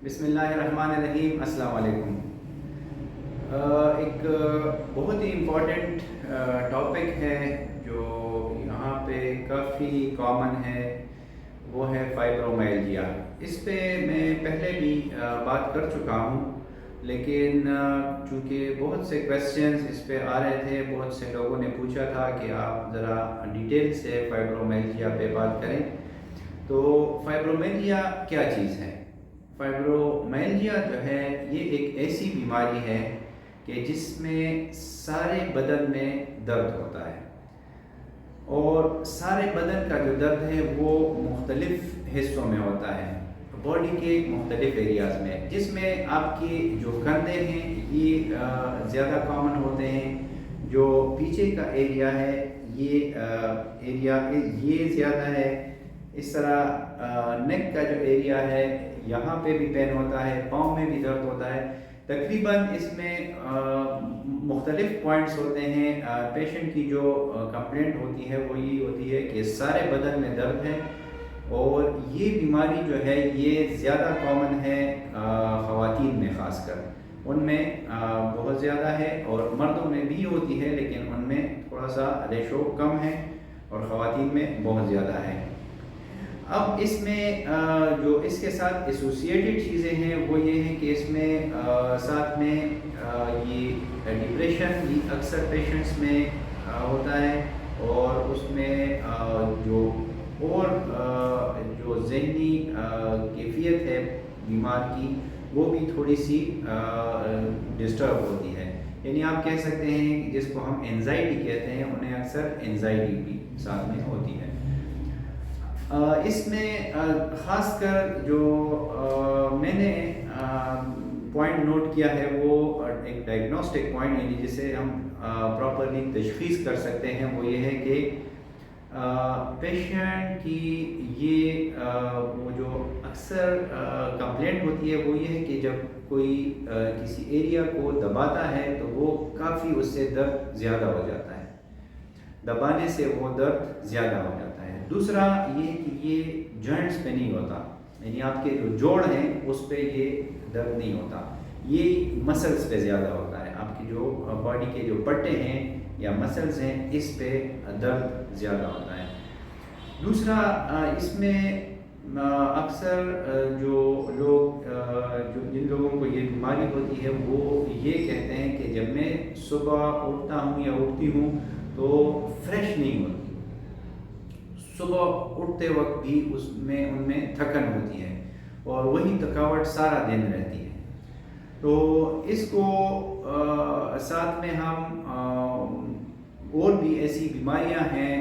بسم اللہ الرحمن الرحیم۔ السلام علیکم۔ ایک بہت ہی امپورٹنٹ ٹاپک ہے جو یہاں پہ کافی کامن ہے، وہ ہے فائبرومیلجیا۔ اس پہ میں پہلے بھی بات کر چکا ہوں، لیکن چونکہ بہت سے کویسچنز اس پہ آ رہے تھے، بہت سے لوگوں نے پوچھا تھا کہ آپ ذرا ڈیٹیل سے فائبرومیلجیا پہ بات کریں۔ تو فائبرومیلجیا کیا چیز ہے؟ فائبرومیلجیا جو ہے یہ ایک ایسی بیماری ہے کہ جس میں سارے بدن میں درد ہوتا ہے، اور سارے بدن کا جو درد ہے وہ مختلف حصوں میں ہوتا ہے، باڈی کے مختلف ایریاز میں، جس میں آپ کی جو کندھے ہیں یہ زیادہ کامن ہوتے ہیں، جو پیچھے کا ایریا ہے یہ ایریا یہ زیادہ ہے، اس طرح نیک کا جو ایریا ہے یہاں پہ بھی پین ہوتا ہے، پاؤں میں بھی درد ہوتا ہے۔ تقریباً اس میں مختلف پوائنٹس ہوتے ہیں۔ پیشنٹ کی جو کمپلینٹ ہوتی ہے وہ یہ ہوتی ہے کہ سارے بدن میں درد ہے، اور یہ بیماری جو ہے یہ زیادہ کامن ہے خواتین میں، خاص کر ان میں بہت زیادہ ہے، اور مردوں میں بھی ہوتی ہے لیکن ان میں تھوڑا سا ریشو کم ہے، اور خواتین میں بہت زیادہ ہے۔ اب اس میں جو اس کے ساتھ ایسوسیٹڈ چیزیں ہیں وہ یہ ہیں کہ اس میں ساتھ میں یہ ڈپریشن بھی اکثر پیشنٹس میں ہوتا ہے، اور اس میں جو اور جو ذہنی کیفیت ہے بیمار کی وہ بھی تھوڑی سی ڈسٹرب ہوتی ہے، یعنی آپ کہہ سکتے ہیں جس کو ہم اینزائٹی کہتے ہیں، انہیں اکثر اینزائٹی بھی ساتھ میں ہوتی ہے۔ اس میں خاص کر جو میں نے پوائنٹ نوٹ کیا ہے وہ ایک ڈائگنوسٹک پوائنٹ، یعنی جسے ہم پراپرلی تشخیص کر سکتے ہیں، وہ یہ ہے کہ پیشنٹ کی یہ وہ جو اکثر کمپلینٹ ہوتی ہے وہ یہ ہے کہ جب کوئی کسی ایریا کو دباتا ہے تو وہ کافی اس سے درد زیادہ ہو جاتا ہے، دبانے سے وہ درد زیادہ ہو جاتا ہے۔ دوسرا یہ کہ یہ جوائنٹس پہ نہیں ہوتا، یعنی آپ کے جو جوڑ ہیں اس پہ یہ درد نہیں ہوتا، یہ مسلس پہ زیادہ ہوتا ہے، آپ کی جو باڈی کے جو پٹے ہیں یا مسلس ہیں اس پہ درد زیادہ ہوتا ہے۔ دوسرا اس میں اکثر جو لوگ جن لوگوں کو یہ بیماری ہوتی ہے وہ یہ کہتے ہیں کہ جب میں صبح اٹھتا ہوں یا اٹھتی ہوں تو فریش نہیں ہوتی، صبح اٹھتے وقت بھی ان میں تھکن ہوتی ہے، اور وہی تھکاوٹ سارا دن رہتی ہے۔ تو اس کو ساتھ میں ہم اور بھی ایسی بیماریاں ہیں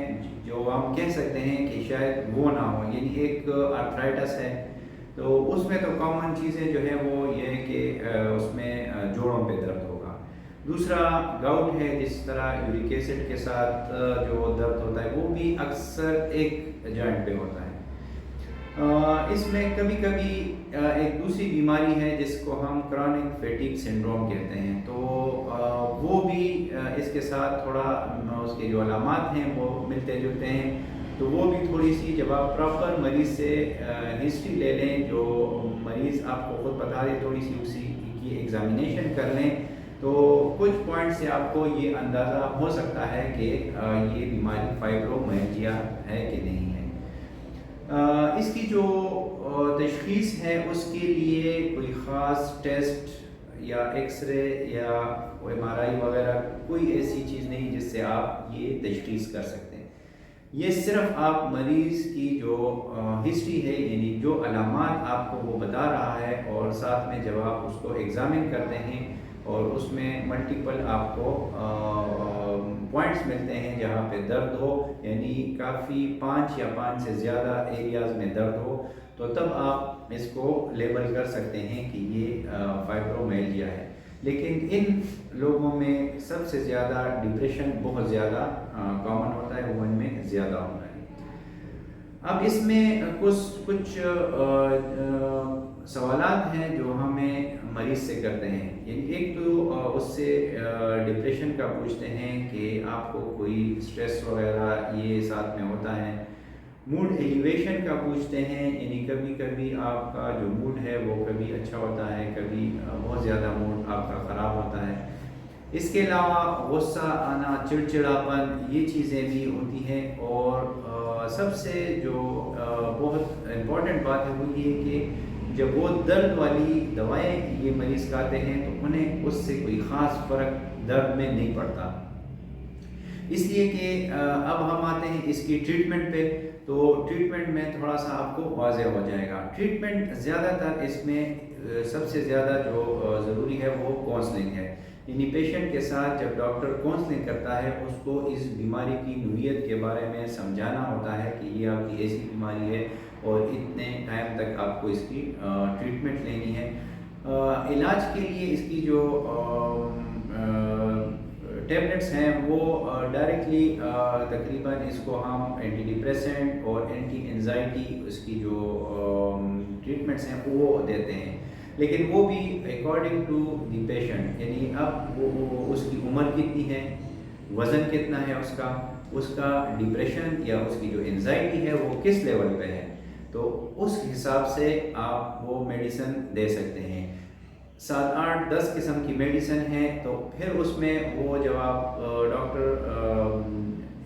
جو ہم کہہ سکتے ہیں کہ شاید وہ نہ ہو، یعنی ایک آرتھرائٹس ہے، تو اس میں تو کامن چیزیں جو ہیں وہ یہ ہے کہ اس میں جوڑوں پہ درد ہوگا۔ دوسرا گاؤٹ ہے، جس طرح یورک ایسڈ کے ساتھ جو درد ہوتا ہے وہ بھی اکثر ایک جوائنٹ پہ ہوتا ہے۔ اس میں کبھی کبھی ایک دوسری بیماری ہے جس کو ہم کرونک فیٹیگ سنڈروم کہتے ہیں، تو وہ بھی اس کے ساتھ تھوڑا اس کے جو علامات ہیں وہ ملتے جلتے ہیں، تو وہ بھی تھوڑی سی جب آپ پراپر مریض سے ہسٹری لے لیں، جو مریض آپ کو خود بتا دے، تھوڑی سی اسی کی ایگزامینیشن کر لیں، تو کچھ پوائنٹ سے آپ کو یہ اندازہ ہو سکتا ہے کہ یہ بیماری فائبرومیلجیا ہے کہ نہیں ہے۔ اس کی جو تشخیص ہے اس کے لیے کوئی خاص ٹیسٹ یا ایکس رے یا ایم آر آئی وغیرہ کوئی ایسی چیز نہیں جس سے آپ یہ تشخیص کر سکتے ہیں۔ یہ صرف آپ مریض کی جو ہسٹری ہے، یعنی جو علامات آپ کو وہ بتا رہا ہے، اور ساتھ میں جب آپ اس کو ایگزامن کرتے ہیں اور اس میں ملٹیپل آپ کو پوائنٹس ملتے ہیں جہاں پہ درد ہو، یعنی کافی 5 یا 5 سے زیادہ ایریاز میں درد ہو، تو تب آپ اس کو لیبل کر سکتے ہیں کہ یہ فائبرومیلجیا ہے۔ لیکن ان لوگوں میں سب سے زیادہ ڈپریشن بہت زیادہ کامن ہوتا ہے، وہ ان میں زیادہ ہوتا ہے۔ اب اس میں کچھ سوالات ہیں جو ہمیں مریض سے کرتے ہیں، یعنی ایک تو اس سے ڈپریشن کا پوچھتے ہیں کہ آپ کو کوئی اسٹریس وغیرہ یہ ساتھ میں ہوتا ہے، موڈ ایلیویشن کا پوچھتے ہیں، یعنی کبھی کبھی آپ کا جو موڈ ہے وہ کبھی اچھا ہوتا ہے، کبھی بہت زیادہ موڈ آپ کا خراب ہوتا ہے۔ اس کے علاوہ غصہ آنا، چڑچڑاپن، یہ چیزیں بھی ہوتی ہیں۔ اور سب سے جو بہت امپورٹنٹ بات ہے وہ یہ ہے کہ جب وہ درد والی دوائیں یہ مریض کھاتے ہیں تو انہیں اس سے کوئی خاص فرق درد میں نہیں پڑتا، اس لیے کہ اب ہم آتے ہیں اس کی ٹریٹمنٹ پہ۔ تو ٹریٹمنٹ میں تھوڑا سا آپ کو واضح ہو جائے گا۔ ٹریٹمنٹ زیادہ تر اس میں سب سے زیادہ جو ضروری ہے وہ کونسلنگ ہے، یعنی پیشنٹ کے ساتھ جب ڈاکٹر کونسلنگ کرتا ہے اس کو اس بیماری کی نوعیت کے بارے میں سمجھانا ہوتا ہے کہ یہ آپ کی ایسی بیماری ہے اور اتنے ٹائم تک آپ کو اس کی ٹریٹمنٹ لینی ہے۔ علاج کے لیے اس کی جو ٹیبلٹس ہیں وہ ڈائریکٹلی تقریباً اس کو ہم اینٹی ڈپریسنٹ اور اینٹی انزائٹی اس کی جو ٹریٹمنٹس ہیں وہ دیتے ہیں، لیکن وہ بھی اکارڈنگ ٹو دی پیشنٹ، یعنی اب وہ اس کی عمر کتنی ہے، وزن کتنا ہے اس کا ڈپریشن یا اس کی جو انزائٹی ہے وہ کس لیول پہ ہے، تو اس حساب سے آپ وہ میڈیسن دے سکتے ہیں۔ 7-8-10 قسم کی میڈیسن ہے، تو پھر اس میں وہ جب آپ ڈاکٹر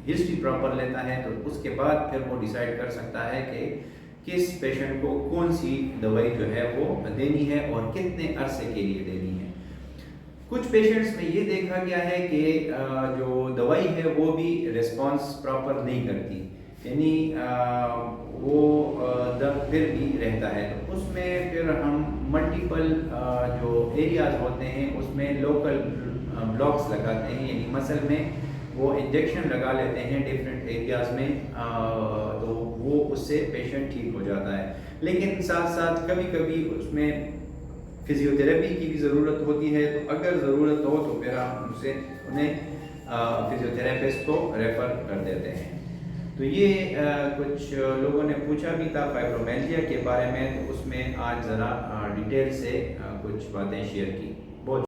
ہسٹری پراپر لیتا ہے تو اس کے بعد پھر وہ ڈیسائیڈ کر سکتا ہے کہ کس پیشنٹ کو کون سی دوائی جو ہے وہ دینی ہے اور کتنے عرصے کے لیے دینی ہے۔ کچھ پیشنٹس میں یہ دیکھا گیا ہے کہ جو دوائی ہے وہ بھی ریسپانس پراپر نہیں کرتی، یعنی وہ درد پھر بھی رہتا ہے، تو اس میں پھر ہم ملٹیپل جو ایریاز ہوتے ہیں اس میں لوکل بلاکس لگاتے ہیں، یعنی مسل میں وہ انجیکشن لگا لیتے ہیں ڈفرینٹ ایریاز میں، تو وہ اس سے پیشنٹ ٹھیک ہو جاتا ہے۔ لیکن ساتھ ساتھ کبھی کبھی اس میں فزیو تھراپی کی بھی ضرورت ہوتی ہے، تو اگر ضرورت ہو تو پھر ہم انہیں فزیو تھراپسٹ کو ریفر کر دیتے ہیں۔ تو یہ کچھ لوگوں نے پوچھا بھی تھا فائبرومیلجیا کے بارے میں، تو اس میں آج ذرا ڈیٹیل سے کچھ باتیں شیئر کی۔